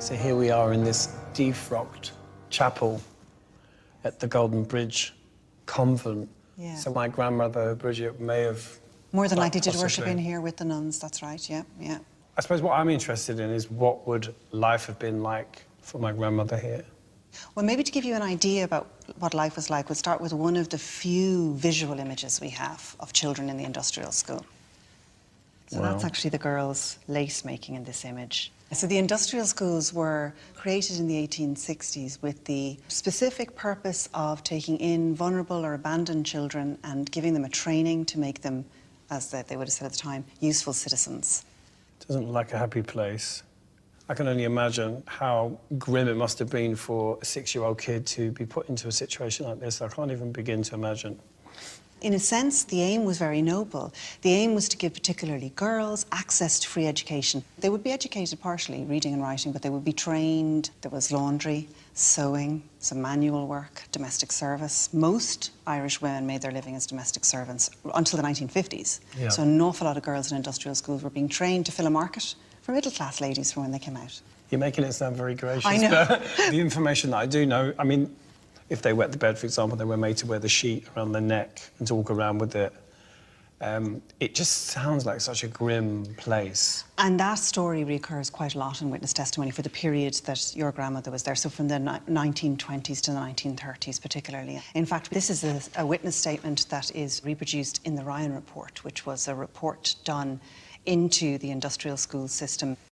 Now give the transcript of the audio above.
So here we are in this defrocked chapel at the Golden Bridge convent. Yeah. So my grandmother, Bridget, may have... More than likely did worship possibly. in here with the nuns, that's right, yeah, yeah. I suppose what I'm interested in is what would life have been like for my grandmother here? Well, maybe to give you an idea about what life was like, we'll start with one of the few visual images we have of children in the industrial school. So Wow. that's actually the girls lace making in this image. So the industrial schools were created in the 1860s with the specific purpose of taking in vulnerable or abandoned children and giving them a training to make them, as they would have said at the time, useful citizens. Doesn't look like a happy place. I can only imagine how grim it must have been for a 6-year-old kid to be put into a situation like this. I can't even begin to imagine. In a sense, the aim was very noble. The aim was to give particularly girls access to free education. They would be educated partially, reading and writing, but they would be trained. There was laundry, sewing, some manual work, domestic service. Most Irish women made their living as domestic servants until the 1950s. Yeah. So an awful lot of girls in industrial schools were being trained to fill a market for middle-class ladies for when they came out. You're making it sound very gracious. I know. But the information that I do know, I mean, if they wet the bed, for example, they were made to wear the sheet around their neck and to walk around with it. It just sounds like such a grim place. And that story recurs quite a lot in witness testimony for the period that your grandmother was there, so from the 1920s to the 1930s particularly. In fact, this is a witness statement that is reproduced in the Ryan Report, which was a report done into the industrial school system.